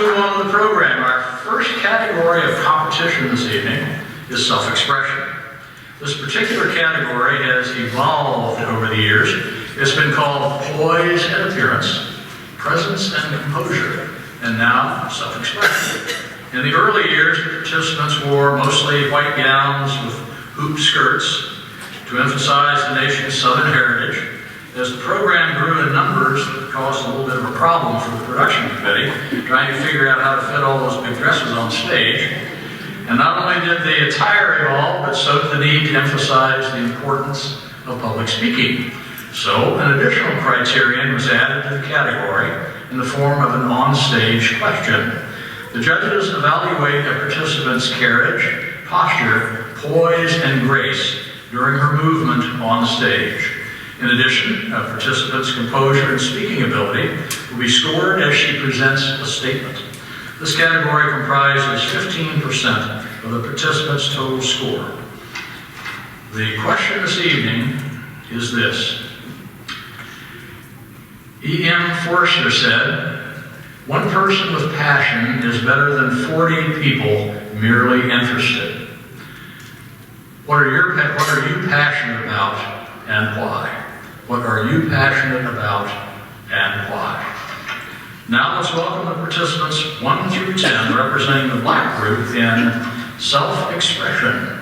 move on to the program. Our first category of competition this evening is self-expression. This particular category has evolved over the years. It's been called poise and appearance, presence and composure, and now self-expression. In the early years, the participants wore mostly white gowns with hoop skirts to emphasize the nation's Southern heritage. As the program grew in numbers, it caused a little bit of a problem for the production committee, trying to figure out how to fit all those big dresses on stage. And not only did the attire evolve, but so did the need to emphasize the importance of public speaking. So an additional criterion was added to the category in the form of an on-stage question. The judges evaluate a participant's carriage, posture, poise, and grace during her movement on stage. In addition, a participant's composure and speaking ability will be scored as she presents a statement. This category comprises 15% of the participants' total score. The question this evening is this. E.M. Forster said, "One person with passion is better than 40 people merely interested." What are you passionate about and why? What are you passionate about and why? Now let's welcome the participants 1 through 10 representing the black group in self-expression.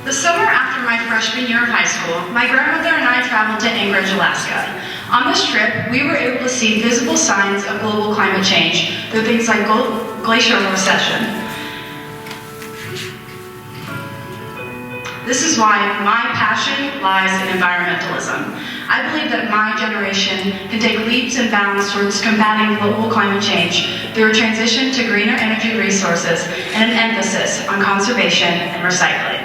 The summer after my freshman year of high school, my grandmother and I traveled to Anchorage, Alaska. On this trip, we were able to see visible signs of global climate change through things like glacial recession. This is why my passion lies in environmentalism. I believe that my generation can take leaps and bounds towards combating global climate change through a transition to greener energy resources and an emphasis on conservation and recycling.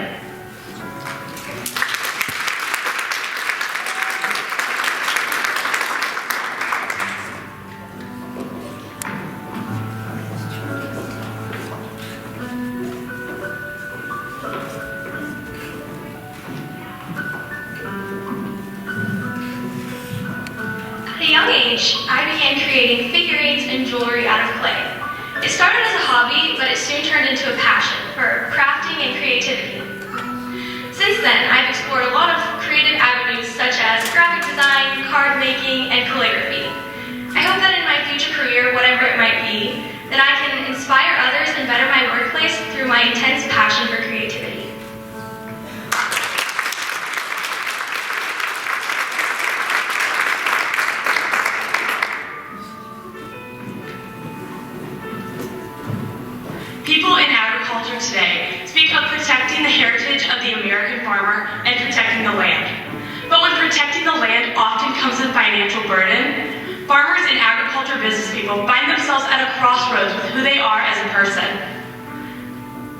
I began creating figurines and jewelry out of clay. It started as a hobby, but it soon turned into a passion for crafting and creativity. Since then, I've explored a lot of creative avenues such as graphic design, card making, and calligraphy. I hope that in my future career, whatever it might be, that I can inspire others and better my workplace through my intense passion for creativity. People in agriculture today speak of protecting the heritage of the American farmer and protecting the land. But when protecting the land often comes with financial burden, farmers and agriculture business people find themselves at a crossroads with who they are as a person.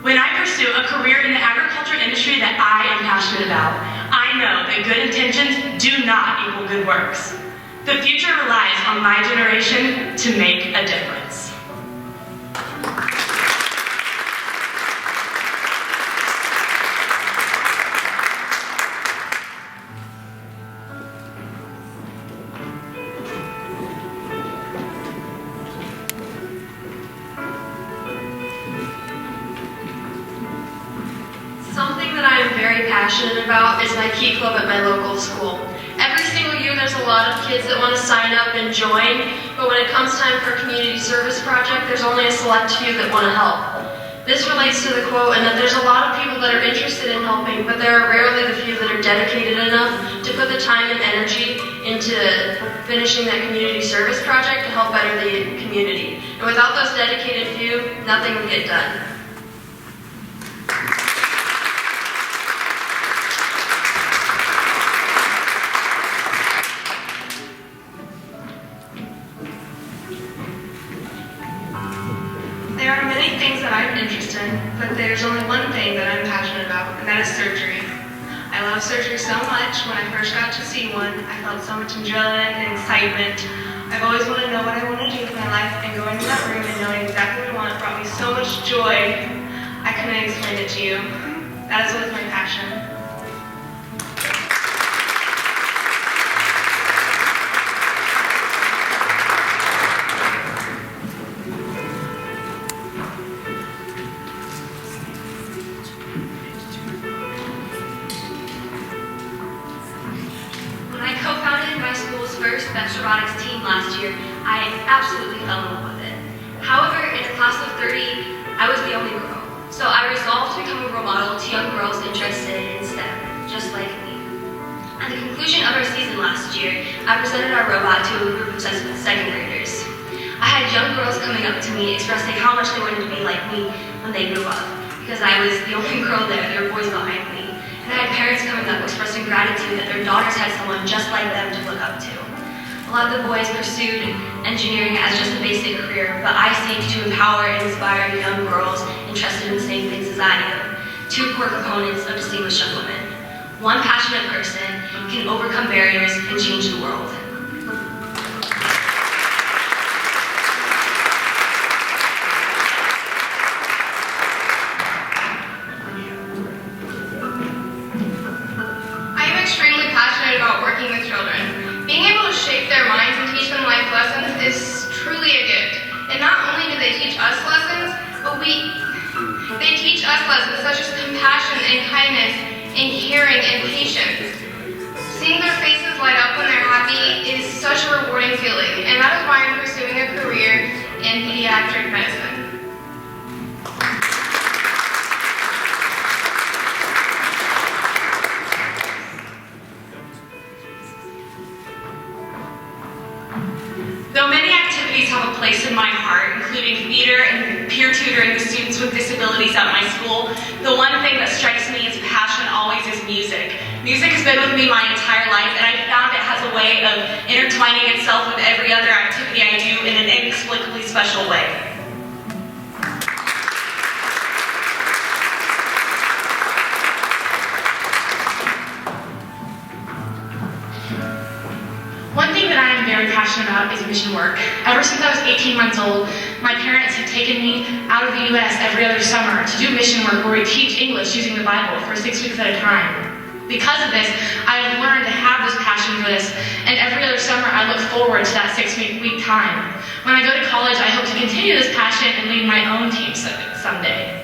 When I pursue a career in the agriculture industry that I am passionate about, I know that good intentions do not equal good works. The future relies on my generation to make a difference. Something that I am very passionate about is my Key Club at my local school. Every single year there's a lot of kids that want to sign up and join, but when it comes time for a community service project, there's only a select few that want to help. This relates to the quote in that there's a lot of people that are interested in helping, but there are rarely the few that are dedicated enough to put the time and energy into finishing that community service project to help better the community. And without those dedicated few, nothing would get done. There are many things that I'm interested in, but there's only one thing that I'm passionate about, and that is surgery. I love surgery so much. When I first got to see one, I felt so much adrenaline and excitement. I've always wanted to know what I want to do with my life, and going to that room and knowing exactly what I want brought me so much joy. I couldn't explain it to you. That is what's my passion. Robotics team last year, I absolutely fell in love with it. However, in a class of 30, I was the only girl. So I resolved to become a role model to young girls interested in STEM, just like me. At the conclusion of our season last year, I presented our robot to a group of second graders. I had young girls coming up to me expressing how much they wanted to be like me when they grew up, because I was the only girl there were boys behind me. And I had parents coming up expressing gratitude that their daughters had someone just like them to look up to. A lot of the boys pursued engineering as just a basic career, but I seek to empower and inspire young girls interested in the same things as I am. Two core components of distinguished young women. One passionate person can overcome barriers and change the world. I am extremely passionate about working with children. Being able to shape their minds and teach them life lessons is truly a gift. And not only do they teach us lessons, but they teach us lessons such as compassion and kindness and caring and patience. Seeing their faces light up when they're happy is such a rewarding feeling, and that is why I'm pursuing a career in pediatric medicine. Though many activities have a place in my heart, including theater and peer tutoring the students with disabilities at my school, the one thing that strikes me as passion always is music. Music has been with me my entire life, and I found it has a way of intertwining itself with every other activity I do in an inexplicably special way. One thing that I am very passionate about is mission work. Ever since I was 18 months old, my parents have taken me out of the U.S. every other summer to do mission work where we teach English using the Bible for 6 weeks at a time. Because of this, I have learned to have this passion for this, and every other summer I look forward to that 6-week time. When I go to college, I hope to continue this passion and lead my own team someday.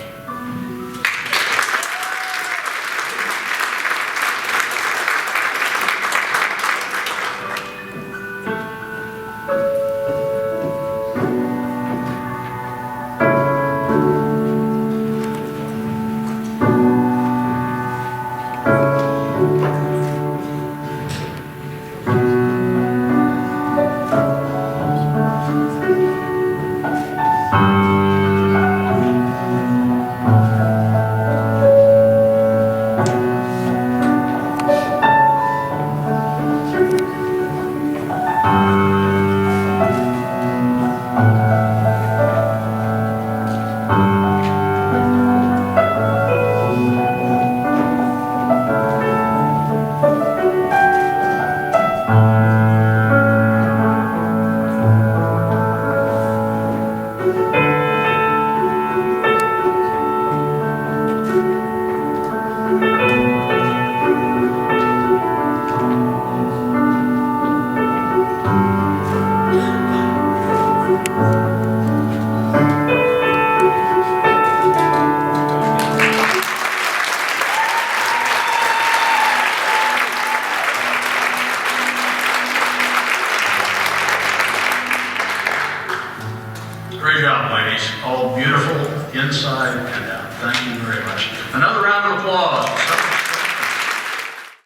handout. Thank you very much.